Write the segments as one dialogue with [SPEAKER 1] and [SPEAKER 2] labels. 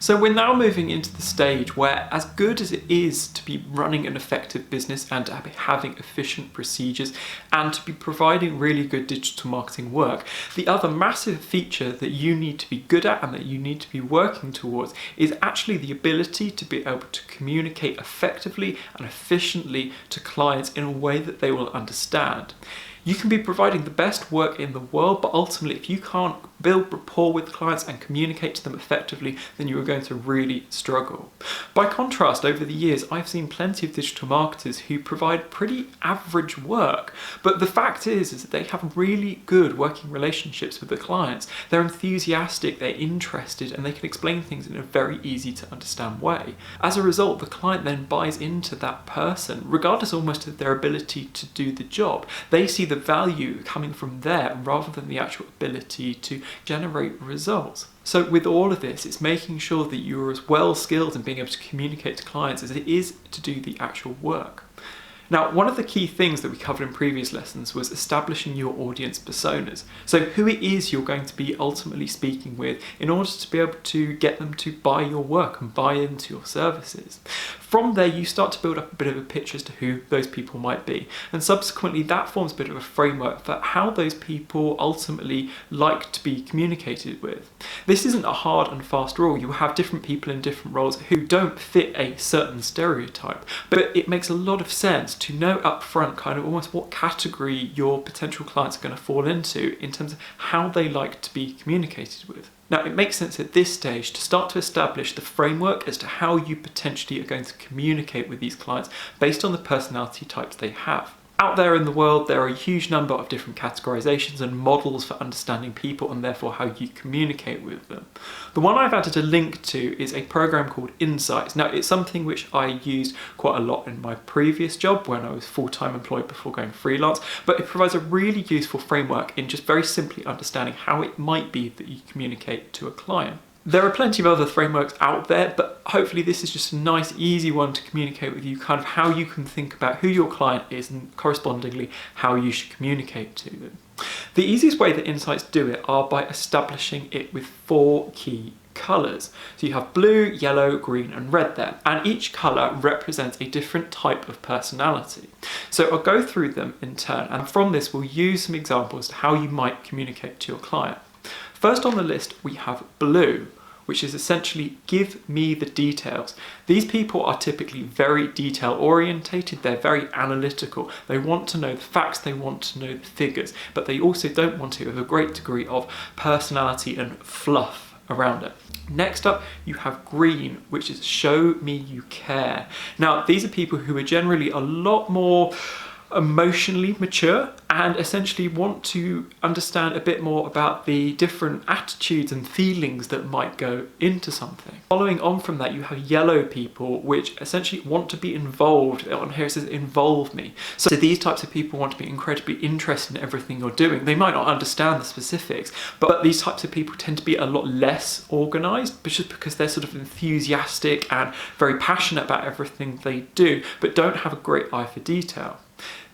[SPEAKER 1] So we're now moving into the stage where, as good as it is to be running an effective business and to be having efficient procedures and to be providing really good digital marketing work, the other massive feature that you need to be good at and that you need to be working towards is actually the ability to be able to communicate effectively and efficiently to clients in a way that they will understand. You can be providing the best work in the world, but ultimately if you can't build rapport with clients and communicate to them effectively, then you are going to really struggle. By contrast, over the years, I've seen plenty of digital marketers who provide pretty average work, but the fact is that they have really good working relationships with the clients. They're enthusiastic, they're interested, and they can explain things in a very easy to understand way. As a result, the client then buys into that person, regardless almost of their ability to do the job. They see the value coming from there rather than the actual ability to generate results. So with all of this, it's making sure that you're as well skilled in being able to communicate to clients as it is to do the actual work. Now, one of the key things that we covered in previous lessons was establishing your audience personas. So who it is you're going to be ultimately speaking with in order to be able to get them to buy your work and buy into your services. From there, you start to build up a bit of a picture as to who those people might be. And subsequently, that forms a bit of a framework for how those people ultimately like to be communicated with. This isn't a hard and fast rule. You will have different people in different roles who don't fit a certain stereotype, but it makes a lot of sense to know up front kind of almost what category your potential clients are going to fall into in terms of how they like to be communicated with. Now, it makes sense at this stage to start to establish the framework as to how you potentially are going to communicate with these clients based on the personality types they have. Out there in the world, there are a huge number of different categorizations and models for understanding people and therefore how you communicate with them. The one I've added a link to is a program called Insights. Now, it's something which I used quite a lot in my previous job when I was full-time employed before going freelance, but it provides a really useful framework in just very simply understanding how it might be that you communicate to a client. There are plenty of other frameworks out there, but hopefully this is just a nice, easy one to communicate with you, kind of how you can think about who your client is and correspondingly how you should communicate to them. The easiest way that Insights do it are by establishing it with 4 key colours. So you have blue, yellow, green and red there, and each colour represents a different type of personality. So I'll go through them in turn, and from this we'll use some examples to how you might communicate to your client. First on the list we have blue, which is essentially give me the details. These people are typically very detail orientated, they're very analytical, they want to know the facts, they want to know the figures, but they also don't want to have a great degree of personality and fluff around it. Next up, you have green, which is show me you care. Now, these are people who are generally a lot more emotionally mature and essentially want to understand a bit more about the different attitudes and feelings that might go into something. Following on from that, you have yellow people, which essentially want to be involved. On here it says involve me. So these types of people want to be incredibly interested in everything you're doing. They might not understand the specifics, but these types of people tend to be a lot less organized, just because they're sort of enthusiastic and very passionate about everything they do, but don't have a great eye for detail.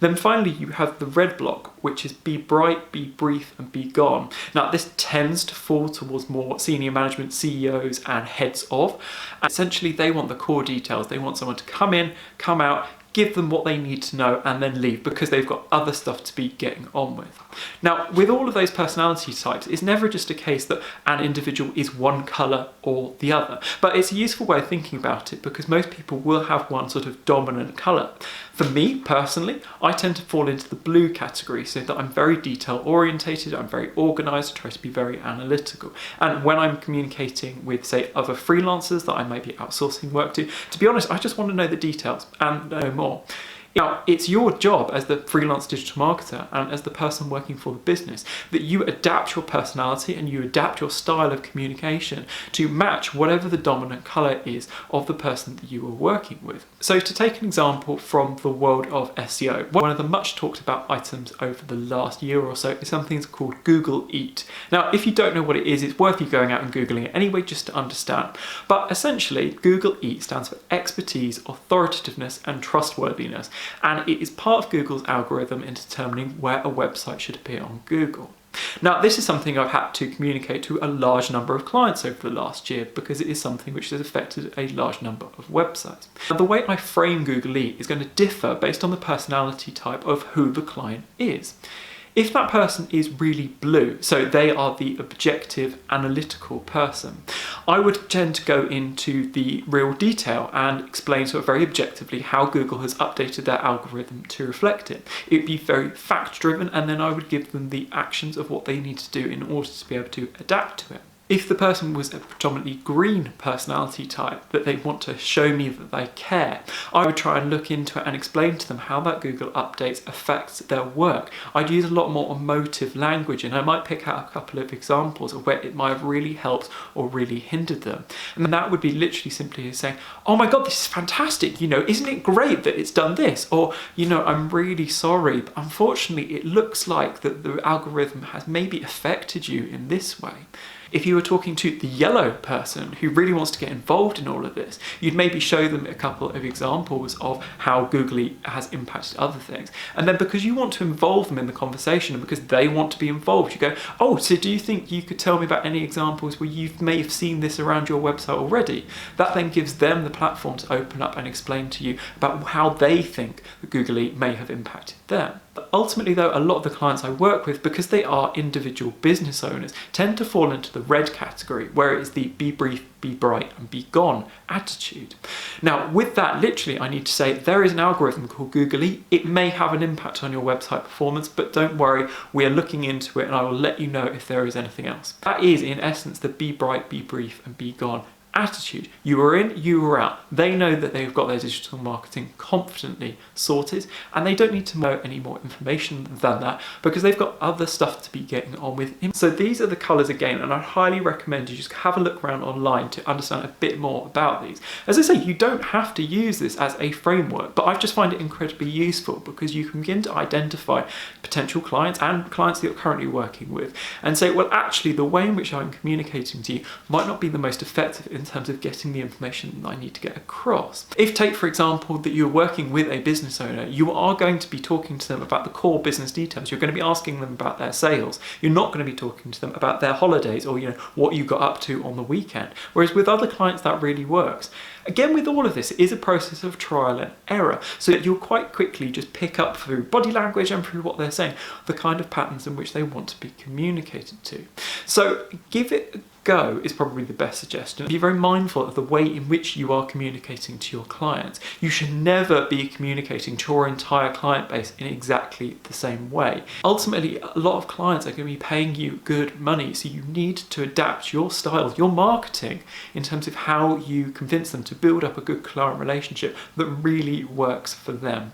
[SPEAKER 1] Then finally you have the red block, which is be bright, be brief and be gone. Now this tends to fall towards more senior management, CEOs and heads of. And essentially they want the core details. They want someone to come in, come out, give them what they need to know and then leave because they've got other stuff to be getting on with. Now, with all of those personality types, it's never just a case that an individual is one colour or the other, but it's a useful way of thinking about it because most people will have one sort of dominant colour. For me, personally, I tend to fall into the blue category, so that I'm very detail orientated, I'm very organised, try to be very analytical. And when I'm communicating with, say, other freelancers that I may be outsourcing work to be honest, I just want to know the details and no more. Now, it's your job as the freelance digital marketer and as the person working for the business that you adapt your personality and you adapt your style of communication to match whatever the dominant colour is of the person that you are working with. So to take an example from the world of SEO, one of the much talked about items over the last year or so is something called Google Eat. Now, if you don't know what it is, it's worth you going out and Googling it anyway just to understand. But essentially, Google Eat stands for expertise, authoritativeness and trustworthiness. And it is part of Google's algorithm in determining where a website should appear on Google. Now, this is something I've had to communicate to a large number of clients over the last year because it is something which has affected a large number of websites. Now, the way I frame Google Eat is going to differ based on the personality type of who the client is. If that person is really blue, so they are the objective, analytical person, I would tend to go into the real detail and explain sort of very objectively how Google has updated their algorithm to reflect it. It would be very fact-driven, and then I would give them the actions of what they need to do in order to be able to adapt to it. If the person was a predominantly green personality type, that they want to show me that they care, I would try and look into it and explain to them how that Google updates affects their work. I'd use a lot more emotive language, and I might pick out a couple of examples of where it might have really helped or really hindered them. And that would be literally simply saying, oh my God, this is fantastic, isn't it great that it's done this? Or, I'm really sorry, but unfortunately it looks like that the algorithm has maybe affected you in this way. If you were talking to the yellow person who really wants to get involved in all of this, you'd maybe show them a couple of examples of how Google Eat has impacted other things. And then because you want to involve them in the conversation and because they want to be involved, you go, oh, so do you think you could tell me about any examples where you may have seen this around your website already? That then gives them the platform to open up and explain to you about how they think that Google Eat may have impacted them. But ultimately though, a lot of the clients I work with, because they are individual business owners, tend to fall into the red category, where it is the be brief, be bright and be gone attitude. Now with that, literally I need to say there is an algorithm called Google Eat. It may have an impact on your website performance, but don't worry, we are looking into it and I will let you know if there is anything else. That is in essence the be bright, be brief and be gone attitude. You are in, you are out. They know that they've got their digital marketing confidently sorted, and they don't need to know any more information than that because they've got other stuff to be getting on with. So these are the colours again, and I highly recommend you just have a look around online to understand a bit more about these. As I say, you don't have to use this as a framework, but I just find it incredibly useful because you can begin to identify potential clients and clients that you're currently working with and say, well, actually the way in which I'm communicating to you might not be the most effective in terms of getting the information that I need to get across. If, take for example, that you're working with a business owner, you are going to be talking to them about the core business details. You're going to be asking them about their sales. You're not going to be talking to them about their holidays or what you got up to on the weekend. Whereas with other clients that really works. Again, with all of this, it is a process of trial and error, so that you'll quite quickly just pick up through body language and through what they're saying, the kind of patterns in which they want to be communicated to. So give it a go is probably the best suggestion. Be very mindful of the way in which you are communicating to your clients. You should never be communicating to your entire client base in exactly the same way. Ultimately, a lot of clients are going to be paying you good money, so you need to adapt your style, your marketing, in terms of how you convince them to build up a good client relationship that really works for them.